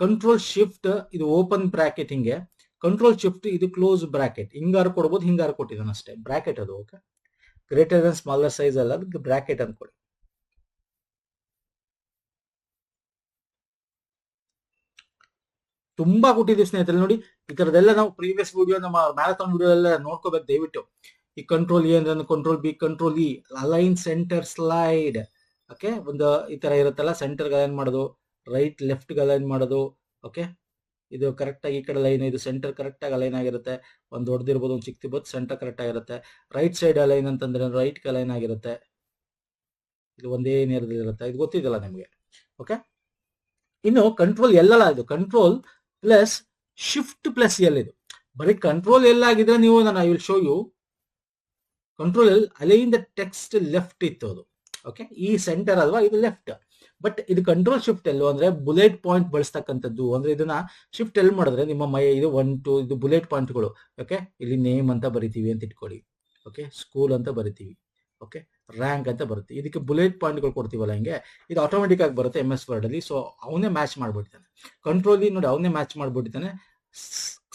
control shift ಇದು ಓಪನ್ ಬ್ರಾಕೆಟ್ ಹಿಂಗೆ, ಕಂಟ್ರೋಲ್ ಶಿಫ್ಟ್ ಇದು ಕ್ಲೋಸ್ ಬ್ರಾಕೆಟ್. ಹಿಂಗಾರು ಕೊಡ್ಬೋದು, ಹಿಂಗಾರು ಕೊಟ್ಟಿದ್ದಾನೆ ಅಷ್ಟೇ, ಬ್ರಾಕೆಟ್ ಅದು. Okay, greater than smaller size ಅಲ್ಲ, ಅದಕ್ಕೆ ಬ್ರಾಕೆಟ್ ಅನ್ಕೊಳ್ಳಿ. ತುಂಬಾ ಕೊಟ್ಟಿದ್ದೀವಿ ಸ್ನೇಹಿತರೆ ನೋಡಿ. ಈ ತರದೆಲ್ಲ ನಾವು ಪ್ರೀವಿಯಸ್ ವಿಡಿಯೋ, ನಮ್ಮ ಮ್ಯಾರಥಾನ್ ವಿಡಿಯೋ ಎಲ್ಲ ನೋಡ್ಕೋಬೇಕು ದಯವಿಟ್ಟು. ಈ ಕಂಟ್ರೋಲ್ E ಅಂದ್ರೆ control B, control E, align centre slide. Okay, ಒಂದು ಈ ತರ ಇರುತ್ತಲ್ಲ, ಸೆಂಟರ್ಗೆ ಅಲೈನ್ ಮಾಡೋದು, ರೈಟ್ ಲೆಫ್ಟ್ಗೆ ಅಲೈನ್ ಮಾಡೋದು. ಓಕೆ, ಇದು ಕರೆಕ್ಟ್ ಆಗಿ ಈ ಕಡೆ ಲೈನ್, ಇದು ಸೆಂಟರ್ ಕರೆಕ್ಟ್ ಆಗಿ ಅಲೈನ್ ಆಗಿರುತ್ತೆ. ಒಂದು ದೊಡ್ಡದಿರ್ಬೋದು, ಒಂದು ಚಿಕ್ಕದಿರ್ಬೋದು, ಸೆಂಟರ್ ಕರೆಕ್ಟ್ ಆಗಿರುತ್ತೆ. ರೈಟ್ ಸೈಡ್ ಅಲೈನ್ ಅಂತಂದ್ರೆ ರೈಟ್ ಅಲೈನ್ ಆಗಿರುತ್ತೆ. ಇದು ಒಂದೇ ನೇರದಲ್ಲಿರುತ್ತೆ, ಇದು ಗೊತ್ತಿದೆಯಲ್ಲ ನಿಮಗೆ. ಓಕೆ, ಇನ್ನು ಕಂಟ್ರೋಲ್ L ಅಲ್ಲ, ಇದು control plus shift plus L. ಇದು ಬರೀ ಕಂಟ್ರೋಲ್ L ಆಗಿದ್ರೆ ನೀವು, ನಾನು I will show you. Control L align the text left ಇತ್ತು ಅದು. ಓಕೆ, ಈ ಸೆಂಟರ್ ಅಲ್ವಾ, ಇದು ಲೆಫ್ಟ್. ಬಟ್ ಇದು ಕಂಟ್ರೋಲ್ ಶಿಫ್ಟ್ L ಅಂದ್ರೆ ಬುಲೆಟ್ ಪಾಯಿಂಟ್ ಬಳಸ್ತಕ್ಕಂಥದ್ದು. ಅಂದ್ರೆ ಇದನ್ನ ಶಿಫ್ಟ್ L ಮಾಡಿದ್ರೆ ನಿಮ್ಮ ಇದು 1 2 ಇದು ಬುಲೆಟ್ ಪಾಯಿಂಟ್ಗಳು. ಓಕೆ, ಇಲ್ಲಿ ನೇಮ್ ಅಂತ ಬರಿತೀವಿ ಅಂತ ಇಟ್ಕೊಳ್ಳಿ. ಓಕೆ, ಸ್ಕೂಲ್ ಅಂತ ಬರಿತೀವಿ. ಓಕೆ, ರ್ಯಾಂಕ್ ಅಂತ ಬರುತ್ತೆ. ಇದಕ್ಕೆ ಬುಲೆಟ್ ಪಾಯಿಂಟ್ಗಳು ಕೊಡ್ತೀವಲ್ಲ ಹಿಂಗೆ, ಇದು ಆಟೋಮೆಟಿಕ್ ಆಗಿ ಬರುತ್ತೆ MS ವರ್ಡ್ ಅಲ್ಲಿ. ಸೊ ಅವನೇ ಮ್ಯಾಚ್ ಮಾಡ್ಬಿಡ್ತಾನೆ. ಕಂಟ್ರೋಲ್ ನೋಡಿ, ಅವನೇ ಮ್ಯಾಚ್ ಮಾಡ್ಬಿಡ್ತಾನೆ.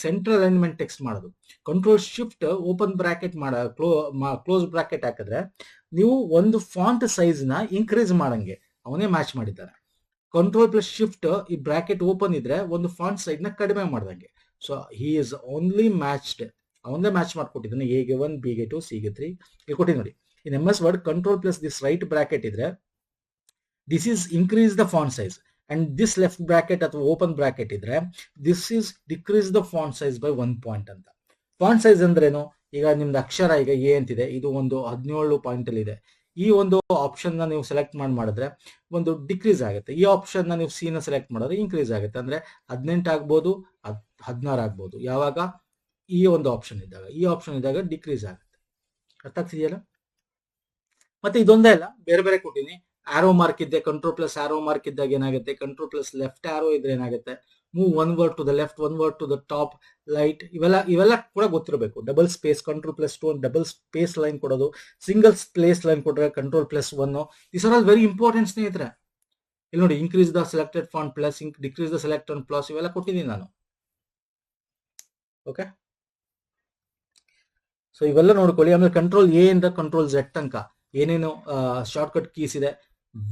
ಸೆಂಟ್ರಲ್ ಅಲೈನ್ಮೆಂಟ್ ಟೆಕ್ಸ್ಟ್ ಮಾಡೋದು. Control shift open bracket close bracket ಹಾಕಿದ್ರೆ ನೀವು ಒಂದು ಫಾಂಟ್ ಸೈಜ್ ನ ಇನ್ಕ್ರೀಸ್ ಮಾಡಂಗೆ ಅವನೇ ಮ್ಯಾಚ್ ಮಾಡಿದ್ದಾನೆ. ಕಂಟ್ರೋಲ್ ಪ್ಲಸ್ ಶಿಫ್ಟ್ ಈ ಬ್ರಾಕೆಟ್ ಓಪನ್ ಇದ್ರೆ ಒಂದು ಫಾಂಟ್ ಸೈಜ್ ನ ಕಡಿಮೆ ಮಾಡ್ದಂಗೆ. So he is only matched, ಅವನೇ ಮ್ಯಾಚ್ ಮಾಡ್ಕೊಟ್ಟಿದ್ದಾನೆ. A ಗೆ 1, B ಗೆ 2, C ಗೆ 3 ಇಲ್ಲಿ ಕೊಟ್ಟಿ ನೋಡಿ. In MS word control plus this right bracket ಇದ್ರೆ this is increase the font size, and this left bracket ಅಥವಾ ಓಪನ್ ಬ್ರಾಕೆಟ್ ಇದ್ರೆ this is decrease the font size by 1 point ಅಂತ. ಫಾಂಟ್ ಸೈಜ್ ಅಂದ್ರೇನು? ಈಗ ನಿಮ್ದು ಅಕ್ಷರ ಈಗ A ಅಂತಿದೆ, ಇದು ಒಂದು 17 ಪಾಯಿಂಟ್ ಅಲ್ಲಿ ಇದೆ. ಈ ಒಂದು ಆಪ್ಷನ್ ನ ನೀವು ಸೆಲೆಕ್ಟ್ ಮಾಡಿದ್ರೆ ಒಂದು ಡಿಕ್ರೀಸ್ ಆಗುತ್ತೆ. ಈ ಆಪ್ಷನ್ ನ ನೀವು C ನ ಸೆಲೆಕ್ಟ್ ಮಾಡಿದ್ರೆ ಇನ್ಕ್ರೀಸ್ ಆಗುತ್ತೆ. ಅಂದ್ರೆ 18 ಆಗ್ಬೋದು, 16 ಆಗ್ಬೋದು. ಯಾವಾಗ? ಈ ಒಂದು ಆಪ್ಷನ್ ಇದ್ದಾಗ. ಈ ಆಪ್ಷನ್ ಇದ್ದಾಗ ಡಿಕ್ರೀಸ್ ಆಗುತ್ತೆ. ಅರ್ಥ ಆಗ್ತಿದೆಯಲ್ಲ? ಮತ್ತೆ ಇದೊಂದೇ ಅಲ್ಲ, ಬೇರೆ ಬೇರೆ ಕೊಟ್ಟಿನಿ. ಆರೋ ಮಾರ್ಕ್ ಇದ್ದೆ, ಕಂಟ್ರೋಲ್ ಪ್ಲಸ್ ಆರೋ ಮಾರ್ಕ್ ಇದ್ದಾಗ ಏನಾಗುತ್ತೆ? ಕಂಟ್ರೋಲ್ ಪ್ಲಸ್ ಲೆಫ್ಟ್ ಆರೋ ಇದ್ರೆ ಏನಾಗುತ್ತೆ? Move 1 word to the left, 1 word to the top, light. ಇವೆಲ್ಲ ಕೂಡ ಗೊತ್ತಿರಬೇಕು. Double space control plus 2, double space line ಕೊಡೋದು, ಸಿಂಗಲ್ ಸ್ಪೇಸ್ ಲೈನ್ ಕೊಟ್ರೆ control plus 1. These are all very important ಸ್ನೇಹಿತರೆ. ಇಲ್ಲಿ ನೋಡಿ, increase the selected font plus, decrease the selected plus, ಇವೆಲ್ಲ ಕೊಟ್ಟಿದ್ದೀನಿ ನಾನು. ಓಕೆ, ಸೊ ಇವೆಲ್ಲ ನೋಡ್ಕೊಳ್ಳಿ. ಆಮೇಲೆ ಕಂಟ್ರೋಲ್ A ಇಂದ ಕಂಟ್ರೋಲ್ Z ತನಕ ಏನೇನು ಶಾರ್ಟ್ಕಟ್ ಕೀಸ್ ಇದೆ,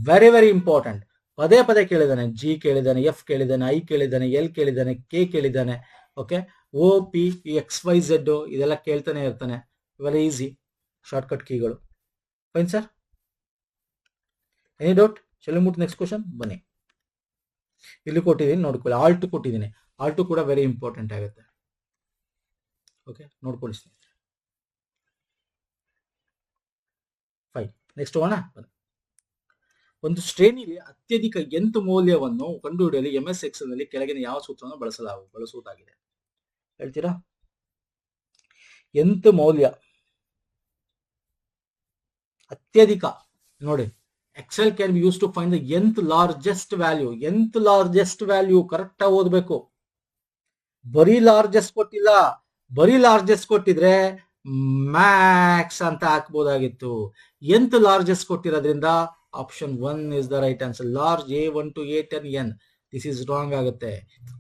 ವೆರಿ ವೆರಿ ಇಂಪಾರ್ಟೆಂಟ್. ಪದೇ ಪದೇ ಕೇಳಿದ್ದಾನೆ. G ಕೇಳಿದ್ದಾನೆ, F ಕೇಳಿದ್ದಾನೆ, I ಕೇಳಿದ್ದಾನೆ, L ಕೇಳಿದ್ದಾನೆ, K ಕೇಳಿದ್ದಾನೆ. ಓಕೆ, O P XYZ ಇದೆಲ್ಲ ಕೇಳ್ತಾನೆ ಇರ್ತಾನೆ. ಇವೆಲ್ಲ ಈಸಿ ಶಾರ್ಟ್ಕಟ್ ಕೀಗಳು. Fine sir, any doubt? ಚಲೋ ನೆಕ್ಸ್ಟ್ ಕ್ವಶನ್ ಬನ್ನಿ. ಇಲ್ಲಿ ಕೊಟ್ಟಿದ್ದೀನಿ ನೋಡ್ಕೊಳ್ಳಿ. ಆಲ್ಟ್ ಕೊಟ್ಟಿದ್ದೀನಿ. ಆಲ್ಟ್ ಕೂಡ ವೆರಿ ಇಂಪಾರ್ಟೆಂಟ್ ಆಗುತ್ತೆ. ಓಕೆ, ನೋಡ್ಕೊಳ್ಳಿ ಸ್ನೇಹಿತರೆ. ಫೈನ್, ನೆಕ್ಸ್ಟ್ ಹೋಗೋಣ. ಒಂದು ಶ್ರೇಣಿಯಲ್ಲಿ ಅತ್ಯಧಿಕ nth ಮೌಲ್ಯವನ್ನು ಕಂಡುಹಿಡಿಯಲು MS Excel ನಲ್ಲಿ ಕೆಳಗಿನ ಯಾವ ಸೂತ್ರವನ್ನು ಬಳಸುವುದಾಗಿದೆ? ಹೇಳ್ತೀರಾ? nth ಮೌಲ್ಯ ಅತ್ಯಧಿಕ ನೋಡಿ. Excel can be used to find the nth largest value. nth largest value correct ಆಗಿ ಓದಬೇಕು. ಬರೀ ಲಾರ್ಜೆಸ್ಟ್ ಕೊಟ್ಟಿಲ್ಲ. ಬರೀ ಲಾರ್ಜೆಸ್ಟ್ ಕೊಟ್ಟಿದ್ರೆ ಮ್ಯಾಕ್ಸ್ ಅಂತ ಹಾಕ್ಬೋದಾಗಿತ್ತು. nth ಲಾರ್ಜೆಸ್ಟ್ ಕೊಟ್ಟಿರೋದ್ರಿಂದ option 1 is the right answer. Large A1 to A10 N. This is wrong ಆಗುತ್ತೆ.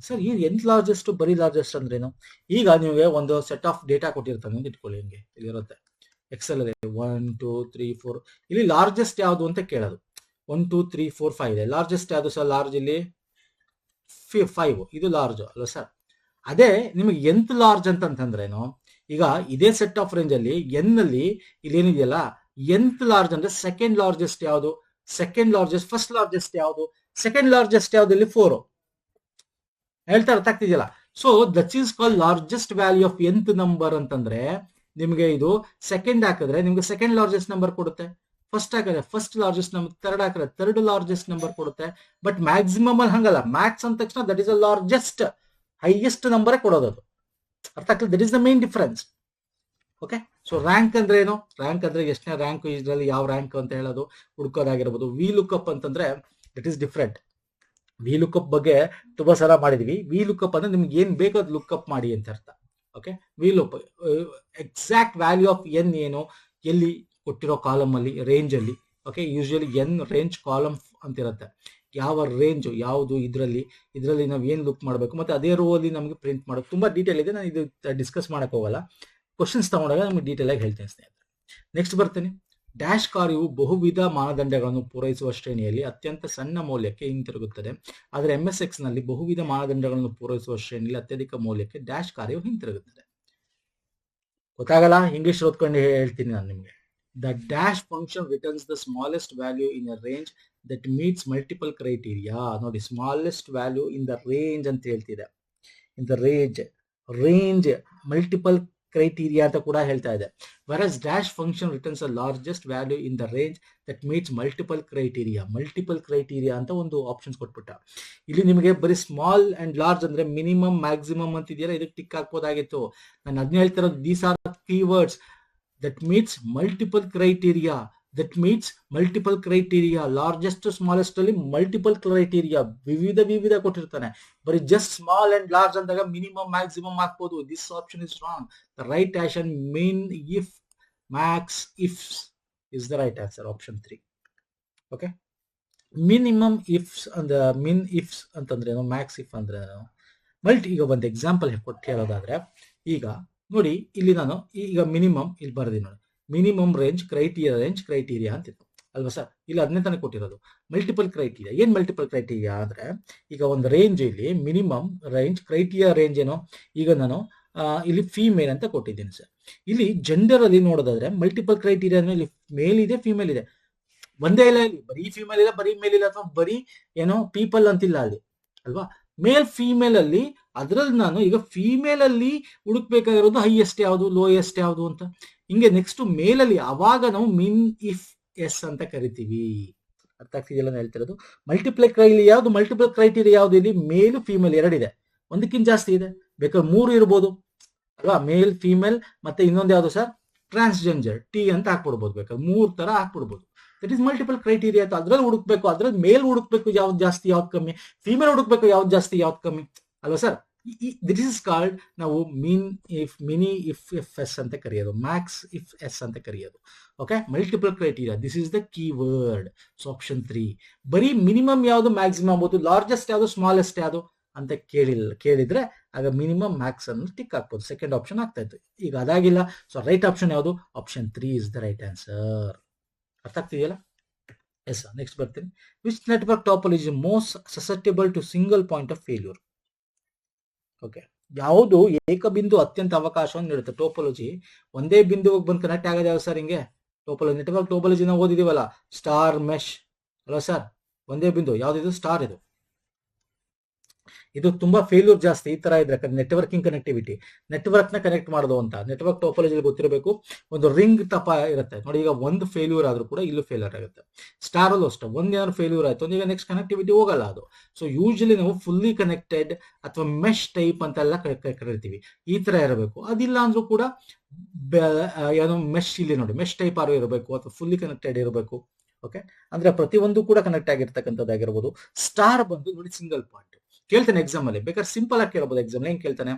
ಸರ್ ಈ ಎಂತ್ ಲಾರ್ಜೆಸ್ಟ್ ಬರೀ ಲಾರ್ಜೆಸ್ಟ್ ಅಂದ್ರೇನು? ಈಗ ನಿಮಗೆ ಒಂದು ಸೆಟ್ ಆಫ್ ಡೇಟಾ ಕೊಟ್ಟಿರ್ತಾನೆ ಅಂತ ಇಟ್ಕೊಳ್ಳಿ, ಹಿಂಗೆ ಇಲ್ಲಿರುತ್ತೆ ಎಕ್ಸೆಲ್ ಅಲ್ಲಿ 1 2 3 4 ಇಲ್ಲಿ ಲಾರ್ಜೆಸ್ಟ್ ಯಾವುದು ಅಂತ ಕೇಳೋದು. 1 2 3 4 5 ಇದೆ. ಲಾರ್ಜೆಸ್ಟ್ ಯಾವುದು ಸರ್? ಲಾರ್ಜ್ ಇಲ್ಲಿ 5 ಇದು ಲಾರ್ಜ್ ಅಲ್ವಾ ಸರ್? ಅದೇ ನಿಮಗೆ ಎಂತ್ ಲಾರ್ಜ್ ಅಂತಂದ್ರೇನು? ಈಗ ಇದೇ ಸೆಟ್ ಆಫ್ ರೇಂಜ್ ಅಲ್ಲಿ ಎನ್ ಅಲ್ಲಿ ಇಲ್ಲಿ ಏನಿದೆಯಲ್ಲ ಎಂತ್ ಲಾರ್ಜ್ ಅಂದ್ರೆ ಸೆಕೆಂಡ್ ಲಾರ್ಜೆಸ್ಟ್ ಯಾವುದು? ಸೆಕೆಂಡ್ ಲಾರ್ಜೆಸ್ಟ್ ಫಸ್ಟ್ ಲಾರ್ಜೆಸ್ಟ್ ಯಾವುದು? ಸೆಕೆಂಡ್ ಲಾರ್ಜೆಸ್ಟ್ ಯಾವ್ದು? ಇಲ್ಲಿ 4 ಹೇಳ್ತಾ ಅರ್ಥ ಆಗ್ತಿದೆಯಲ್ಲ? So that is call largest value of nth number ಅಂತಂದ್ರೆ ನಿಮಗೆ ಇದು ಸೆಕೆಂಡ್ ಹಾಕಿದ್ರೆ ನಿಮ್ಗೆ ಸೆಕೆಂಡ್ ಲಾರ್ಜೆಸ್ಟ್ ನಂಬರ್ ಕೊಡುತ್ತೆ, ಫಸ್ಟ್ ಹಾಕಿದ್ರೆ ಫಸ್ಟ್ ಲಾರ್ಜೆಸ್ಟ್ ನಂಬರ್, ಥರ್ಡ್ ಹಾಕಿದ್ರೆ ಥರ್ಡ್ ಲಾರ್ಜೆಸ್ಟ್ ನಂಬರ್ ಕೊಡುತ್ತೆ. ಬಟ್ ಮ್ಯಾಕ್ಸಿಮಮ್ ಅಲ್ಲಿ ಹಂಗಲ್ಲ, ಮ್ಯಾಕ್ಸ್ ಅಂದ ತಕ್ಷಣ that is a largest highest number ಕೊಡೋದು. ಅದು ಅರ್ಥ ಆಗ್ತದೆ? That is the main difference. Okay, so rank ಅಂದ್ರೆ ಏನು? ರ್ಯಾಂಕ್ ಅಂದ್ರೆ ಎಷ್ಟನೇ ರ್ಯಾಂಕ್, ಇದರಲ್ಲಿ ಯಾವ ರ್ಯಾಂಕ್ ಅಂತ ಹೇಳೋದು, ಹುಡ್ಕೋದಾಗಿರ್ಬೋದು. ವಿ ಲುಕ್ಅಪ್ ಅಂತಂದ್ರೆ that is different. V lookup ಬಗ್ಗೆ ತುಂಬಾ ಸಲ ಮಾಡಿದ್ವಿ. ವಿ ಲುಕ್ಅಪ್ ಅಂದ್ರೆ ನಿಮ್ಗೆ ಏನ್ ಬೇಕೋ ಅದು ಲುಕ್ಅಪ್ ಮಾಡಿ ಅಂತ ಅರ್ಥ. Okay, we look exact value of N ಏನು, ಎಲ್ಲಿ ಕೊಟ್ಟಿರೋ ಕಾಲಮ್ ಅಲ್ಲಿ, ರೇಂಜ್ ಅಲ್ಲಿ. Okay, usually N range column ಅಂತ ಇರುತ್ತೆ. ಯಾವ ರೇಂಜ್ ಯಾವುದು ಇದರಲ್ಲಿ ನಾವು ಏನು ಲುಕ್ ಮಾಡಬೇಕು, ಮತ್ತೆ ಅದೇ ರೋ ಅಲ್ಲಿ ನಮಗೆ ಪ್ರಿಂಟ್ ಮಾಡೋದು ತುಂಬಾ ಡೀಟೇಲ್ ಇದೆ. ನಾನು ಇದು ಡಿಸ್ಕಸ್ ಮಾಡಕ್ ಹೋಗಲ್ಲ. ಕ್ವಶನ್ಸ್ ತಗೊಂಡಾಗ ನಮಗೆ ಡೀಟೇಲ್ ಆಗಿ ಹೇಳ್ತೇನೆ ಸ್ನೇಹಿತರೆ. ನೆಕ್ಸ್ಟ್ ಬರ್ತೇನೆ. ಡ್ಯಾಶ್ ಕಾರ್ಯವು ಬಹುವಿಧ ಮಾನದಂಡಗಳನ್ನು ಪೂರೈಸುವ ಶ್ರೇಣಿಯಲ್ಲಿ ಅತ್ಯಂತ ಸಣ್ಣ ಮೌಲ್ಯಕ್ಕೆ ಹಿಂತಿರುಗುತ್ತದೆ. ಆದರೆ MS Excel ನಲ್ಲಿ ಬಹುವಿಧ ಮಾನದಂಡಗಳನ್ನು ಪೂರೈಸುವ ಶ್ರೇಣಿಯಲ್ಲಿ ಅತ್ಯಧಿಕ ಮೌಲ್ಯಕ್ಕೆ ಡ್ಯಾಶ್ ಕಾರ್ಯವು ಹಿಂತಿರುಗುತ್ತದೆ. ಗೊತ್ತಾಗಲ್ಲ? ಇಂಗ್ಲಿಷ್ ಓದ್ಕೊಂಡು ಹೇಳ್ತೀನಿ ನಾನು ನಿಮಗೆ. The dash function returns the smallest value in a range that meets multiple criteria. ನೋಡಿ, smallest value in the range ಅಂತ ಹೇಳ್ತಿದೆ. In the range multiple criteria ಅಂತ ಕೂಡ ಹೇಳ್ತಾ ಇದೆ. whereas dash function returns a largest value in the range that meets multiple criteria ಅಂತ ಒಂದು ಆಪ್ಷನ್ಸ್ ಕೊಟ್ಬಿಟ್ಟ. ಇಲ್ಲಿ ನಿಮಗೆ ಬರೀ ಸ್ಮಾಲ್ ಅಂಡ್ ಲಾರ್ಜ್ ಅಂದ್ರೆ ಮಿನಿಮಮ್ ಮ್ಯಾಕ್ಸಿಮಮ್ ಅಂತ ಇದೆಯಲ್ಲ, ಇದಕ್ಕೆ ಟಿಕ್ ಹಾಕ್ಬೋದಾಗಿತ್ತು. ನಾನು ಅದನ್ನ ಹೇಳ್ತಿರೋದು, these are keywords that meets multiple criteria. Largest smallest ಅಲ್ಲಿ ಮಲ್ಟಿಪಲ್ ಕ್ರೈಟೀರಿಯಾ, ವಿವಿಧ ಕೊಟ್ಟಿರ್ತಾನೆ. ಬರೀ ಜಸ್ಟ್ ಸ್ಮಾಲ್ ಅಂಡ್ ಲಾರ್ಜ್ ಅಂದಾಗ ಮಿನಿಮಮ್ ಮ್ಯಾಕ್ಸಿಮಮ್ ಹಾಕ್ಬೋದು. This option is wrong. The right answer min if max ifs is the right answer, option 3. Okay, minimum ifs ಅಂದ್ರೆ ಮಿನ್ ಇಫ್ಸ್ ಅಂತಂದ್ರೆ ಏನು, ಮ್ಯಾಕ್ಸ್ ಇಫ್ ಅಂದ್ರೆ ಈಗ ಒಂದು ಎಕ್ಸಾಂಪಲ್ ಕೊಟ್ಟು ಹೇಳೋದಾದ್ರೆ, ಈಗ ನೋಡಿ ಇಲ್ಲಿ ನಾನು ಈಗ ಮಿನಿಮಮ್ ಇಲ್ಲಿ ಬರ್ತೀನಿ ನೋಡಿ, ಮಿನಿಮಮ್ ರೇಂಜ್ ಕ್ರೈಟೀರಿಯಾ ಅಂತಿತ್ತು ಅಲ್ವಾ ಸರ್? ಇಲ್ಲಿ ಅದನ್ನೇ ತಾನೇ ಕೊಟ್ಟಿರೋದು. ಮಲ್ಟಿಪಲ್ ಕ್ರೈಟೀರಿಯಾ ಏನ್? ಮಲ್ಟಿಪಲ್ ಕ್ರೈಟೀರಿಯಾ ಅಂದ್ರೆ ಈಗ ಒಂದು ರೇಂಜ್, ಇಲ್ಲಿ ಮಿನಿಮಮ್ ರೇಂಜ್ ಕ್ರೈಟೀರಿಯಾ ರೇಂಜ್ ಏನೋ, ಈಗ ನಾನು ಇಲ್ಲಿ ಫೀಮೇಲ್ ಅಂತ ಕೊಟ್ಟಿದ್ದೀನಿ ಸರ್. ಇಲ್ಲಿ ಜೆಂಡರ್ ಅಲ್ಲಿ ನೋಡೋದಾದ್ರೆ ಮಲ್ಟಿಪಲ್ ಕ್ರೈಟೀರಿಯಾ ಅಂದ್ರೆ ಇಲ್ಲಿ ಮೇಲ್ ಇದೆ, ಫೀಮೇಲ್ ಇದೆ. ಒಂದೇ ಇಲ್ಲ, ಇಲ್ಲಿ ಬರೀ ಫೀಮೇಲ್ ಇಲ್ಲ, ಬರೀ ಮೇಲ್ ಇಲ್ಲ, ಅಥವಾ ಬರೀ ಏನೋ ಪೀಪಲ್ ಅಂತಿಲ್ಲ ಅಲ್ಲಿ ಅಲ್ವಾ? ಮೇಲ್ ಫೀಮೇಲ್ ಅಲ್ಲಿ, ಅದ್ರಲ್ಲಿ ನಾನು ಈಗ ಫೀಮೇಲ್ ಅಲ್ಲಿ ಹುಡುಕ್ಬೇಕಾಗಿರೋದು ಹೈಯೆಸ್ಟ್ ಯಾವುದು, ಲೋಯೆಸ್ಟ್ ಯಾವುದು ಅಂತ. ಹಿಂಗೆ ನೆಕ್ಸ್ಟ್ ಮೇಲ್ ಅಲ್ಲಿ ಅವಾಗ ನಾವು ಮಿನ್ ಇಫ್ ಎಸ್ ಅಂತ ಕರಿತೀವಿ. ಅರ್ಥ ಆಗ್ತಿದೆಯಲ್ಲ ನಾನು ಹೇಳ್ತಿರೋದು? ಮಲ್ಟಿಪಲ್ ಕ್ರೈಟೀರಿಯಾ ಯಾವುದು? ಇಲ್ಲಿ ಮೇಲ್ ಫೀಮೇಲ್ ಎರಡಿದೆ, ಒಂದಕ್ಕಿಂತ ಜಾಸ್ತಿ ಇದೆ, ಬೇಕಾದ್ರೆ 3 ಇರ್ಬೋದು ಅಲ್ವಾ? ಮೇಲ್ ಫೀಮೇಲ್ ಮತ್ತೆ ಇನ್ನೊಂದು ಯಾವುದು ಸರ್? ಟ್ರಾನ್ಸ್ಜೆಂಡರ್, ಟಿ ಅಂತ ಹಾಕ್ಬಿಡ್ಬೋದು, ಬೇಕಾದ್ರೆ 3 ತರ ಹಾಕ್ಬಿಡ್ಬೋದು. That is multiple criteria. ಅದ್ರಲ್ಲಿ ಹುಡುಕ್ಬೇಕು, ಅದ್ರಲ್ಲಿ ಮೇಲ್ ಹುಡುಕ್ಬೇಕು ಯಾವ್ದು ಜಾಸ್ತಿ ಯಾವ್ದು ಕಮ್ಮಿ, ಫೀಮೇಲ್ ಹುಡುಕ್ಬೇಕು ಯಾವ್ದು ಜಾಸ್ತಿ ಯಾವ್ದು ಕಮ್ಮಿ ಅಲ್ವಾ ಸರ್? ದಿಸ್ ಇಸ್ ಕಾಲ್ಡ್ ನಾವು ಮಿನಿ ಇಫ್ ಎಸ್ ಅಂತ ಕರೆಯೋದು, ಮ್ಯಾಕ್ಸ್ ಇಫ್ ಎಸ್ ಅಂತ ಕರೆಯೋದು. Okay, multiple criteria, this is the keyword. So option 3. ಬರೀ ಮಿನಿಮಮ್ ಯಾವುದು, ಮ್ಯಾಕ್ಸಿಮಮ್ ಯಾವುದು, ಲಾರ್ಜೆಸ್ಟ್ ಯಾವುದು, ಸ್ಮಾಲೆಸ್ಟ್ ಯಾವುದು ಅಂತ ಕೇಳಿದ್ರೆ ಆಗ ಮಿನಿಮಮ್ ಮ್ಯಾಕ್ಸ್ ಅನ್ನು ಟಿಕ್ ಹಾಕ್ಬೋದು, ಸೆಕೆಂಡ್ ಆಪ್ಷನ್ ಆಗ್ತಾ ಇತ್ತು. ಈಗ ಅದಾಗಿಲ್ಲ, ಸೊ ರೈಟ್ ಆಪ್ಷನ್ ಯಾವುದು? Option 3 is the right answer. ಅರ್ಥ ಆಗ್ತಿದೆಯಲ್ಲ? ಎಸ್. ನೆಕ್ಸ್ಟ್ ಬರ್ತೀನಿ. Which network topology most susceptible to single point of failure? Okay, ಯಾವುದು ಏಕಬಿಂದು ಅತ್ಯಂತ ಅವಕಾಶವನ್ನು ನೀಡುತ್ತೆ? ಟೋಪೋಲಜಿ ಒಂದೇ ಬಿಂದುವಿಗೆ ಬಂದು ಕನೆಕ್ಟ್ ಆಗೋದು ಯಾವ ಸರ್? ಹಿಂಗೆ ಟೋಪೋಲಜಿ, ನೆಟ್ವರ್ಕ್ ಟೋಪೋಲಜಿ ನಾವು ಓದಿದೀವಲ್ಲ, ಸ್ಟಾರ್ ಮೆಶ್ ಅಲ್ವಾ ಸರ್? ಒಂದೇ ಬಿಂದು ಯಾವ್ದಿದು? ಸ್ಟಾರ್. ಇದು ತುಂಬಾ ಫೇಲ್ಯೂರ್ ಜಾಸ್ತಿ ಈ ತರ ಇದ್ರೆ. ನೆಟ್ವರ್ಕಿಂಗ್ ಕನೆಕ್ಟಿವಿಟಿ, ನೆಟ್ವರ್ಕ್ ನ ಕನೆಕ್ಟ್ ಮಾಡೋದು ಅಂತ ನೆಟ್ವರ್ಕ್ ಟೋಪೋಲಜಿ ಗೊತ್ತಿರಬೇಕು. ಒಂದು ರಿಂಗ್ ತಪ ಇರುತ್ತೆ ನೋಡಿ, ಈಗ ಒಂದು ಫೇಲ್ಯೂರ್ ಆದ್ರೂ ಕೂಡ ಇಲ್ಲೂ ಫೇಲ್ಯೂರ್ ಆಗುತ್ತೆ. ಸ್ಟಾರ್ ಅಲ್ಲೂ ಅಷ್ಟೇ, ಒಂದೇನಾದ್ರು ಫೇಲ್ಯೂರ್ ಆಯ್ತು ಈಗ ನೆಕ್ಸ್ಟ್ ಕನೆಕ್ಟಿವಿಟಿ ಹೋಗಲ್ಲ ಅದು. ಸೊ ಯೂಶಲಿ ನಾವು ಫುಲ್ಲಿ ಕನೆಕ್ಟೆಡ್ ಅಥವಾ ಮೆಶ್ ಟೈಪ್ ಅಂತೆಲ್ಲ ಕರಿತೀವಿ, ಈ ತರ ಇರಬೇಕು. ಅದಿಲ್ಲ ಅಂದ್ರೂ ಕೂಡ ಏನೋ ಮೆಶ್, ಇಲ್ಲಿ ನೋಡಿ ಮೆಶ್ ಟೈಪ್ ಆರು ಇರಬೇಕು ಅಥವಾ ಫುಲ್ಲಿ ಕನೆಕ್ಟೆಡ್ ಇರಬೇಕು. ಓಕೆ, ಅಂದ್ರೆ ಪ್ರತಿಯೊಂದು ಕೂಡ ಕನೆಕ್ಟ್ ಆಗಿರ್ತಕ್ಕಂಥದ್ದಾಗಿರ್ಬೋದು. ಸ್ಟಾರ್ ಬಂದು ನೋಡಿ ಸಿಂಗಲ್ ಪಾಯಿಂಟ್ ಕೇಳ್ತಾನೆ ಎಕ್ಸಾಮ್ ಅಲ್ಲಿ, ಬೇಕಾದ್ರೆ ಸಿಂಪಲ್ ಆಗಿ ಕೇಳಬಹುದು. ಎಕ್ಸಾಮ್ ಹೆಂಗ್ ಕೇಳ್ತಾನೆ?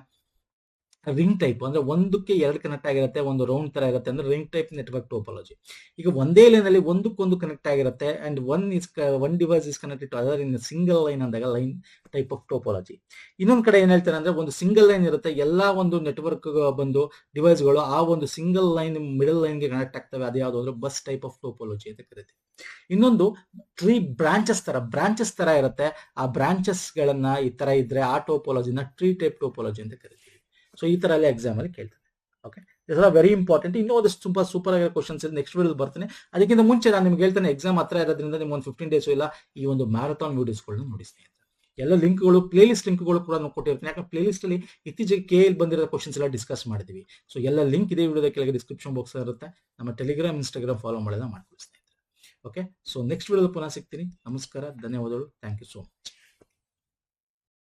ರಿಂಗ್ ಟೈಪ್ ಅಂದ್ರೆ ಒಂದಕ್ಕೆ ಎರಡು ಕನೆಕ್ಟ್ ಆಗಿರುತ್ತೆ, ಒಂದು ರೌಂಡ್ ತರ ಇರುತ್ತೆ ಅಂದ್ರೆ ರಿಂಗ್ ಟೈಪ್ ನೆಟ್ವರ್ಕ್ ಟೋಪಾಲಜಿ. ಈಗ ಒಂದೇ ಲೈನ್ ಅಲ್ಲಿ ಒಂದಕ್ಕೊಂದು ಕನೆಕ್ಟ್ ಆಗಿರುತ್ತೆ and one device is connected to other in single line ಅಂದಾಗ ಲೈನ್ ಟೈಪ್ ಆಫ್ ಟೋಪಾಲಜಿ. ಇನ್ನೊಂದ್ ಕಡೆ ಏನ್ ಹೇಳ್ತಾರೆ ಅಂದ್ರೆ ಒಂದು ಸಿಂಗಲ್ ಲೈನ್ ಇರುತ್ತೆ, ಎಲ್ಲಾ ಒಂದು ನೆಟ್ವರ್ಕ್ ಬಂದು ಡಿವೈಸ್ಗಳು ಆ ಒಂದು ಸಿಂಗಲ್ ಲೈನ್ ಮಿಡಲ್ ಲೈನ್ಗೆ ಕನೆಕ್ಟ್ ಆಗ್ತವೆ, ಅದು ಯಾವುದು ಅಂದ್ರೆ ಬಸ್ ಟೈಪ್ ಆಫ್ ಟೋಪಾಲಜಿ ಅಂತ ಕರಿತೀವಿ. ಇನ್ನೊಂದು ಟ್ರೀ ಬ್ರಾಂಚಸ್ ತರ ಇರುತ್ತೆ, ಆ ಬ್ರಾಂಚಸ್ ಗಳನ್ನ ಈ ತರ ಇದ್ರೆ ಆ ಟೋಪಾಲಜಿನ ಟ್ರೀ ಟೈಪ್ ಟೋಪಾಲಜಿ ಅಂತ ಕರಿತೀವಿ. ಸೊ ಈ ತರ ಎಲ್ಲ ಎಕ್ಸಾಮ್ ಅಲ್ಲಿ ಕೇಳ್ತಾರೆ. Okay, this are very important. ಇನ್ನೂ ಅದಷ್ಟು ತುಂಬಾ ಸೂಪರ್ ಆಗಿರೋ ಕ್ವಶನ್ಸ್ ಇದೆ, ನೆಕ್ಸ್ಟ್ ವಿಡಿಯೋ ಬರ್ತೀನಿ. ಅದಕ್ಕಿಂತ ಮುಂಚೆ ನಾನು ನಿಮ್ಗೆ ಹೇಳ್ತಾನೆ, ಎಕ್ಸಾಮ್ ಹತ್ರ ಇರೋದ್ರಿಂದ ನಿಮ್ಗೆ ಒಂದು 15 ಡೇಸ್ ಇಲ್ಲ ಈ ಒಂದು ಮ್ಯಾರಥಾನ್ ವಿಡಿಯೋಸ್ಗಳನ್ನ ನೋಡಿಸ್ತೀನಿ. ಎಲ್ಲ ಲಿಂಕ್ಗಳು, ಪ್ಲೇಲಿಸ್ಟ್ ಲಿಂಕ್ಗಳು ಕೂಡ ನಾನು ಕೊಟ್ಟಿರ್ತೀನಿ. ಯಾಕಂದ್ರೆ ಪ್ಲೇಲಿಸ್ಟ್ ಅಲ್ಲಿ ಇತ್ತೀಚೆಗೆ KL ಬಂದಿರೋ ಕ್ವಶನ್ಸ್ ಎಲ್ಲ ಡಿಸ್ಕಸ್ ಮಾಡಿದ್ವಿ. ಸೊ ಎಲ್ಲ ಲಿಂಕ್ ಇದೇ ವಿಡಿಯೋದ ಕೆಳಗೆ ಡಿಸ್ಕ್ರಿಪ್ಷನ್ ಬಾಕ್ಸ್ ಇರುತ್ತೆ. ನಮ್ಮ ಟೆಲಿಗ್ರಾಮ್, ಇನ್ಸ್ಟಾಗ್ರಾಮ್ ಫಾಲೋ ಮಾಡೋದನ್ನ ಮಾಡ್ಕೊಳ್ತೀನಿ. ಓಕೆ, ಸೊ ನೆಕ್ಸ್ಟ್ ವಿಡಿಯೋದ ಪುನಃ ಸಿಗ್ತೀನಿ. ನಮಸ್ಕಾರ, ಧನ್ಯವಾದಗಳು, ಥ್ಯಾಂಕ್ ಯು ಸೋ ಮಚ್.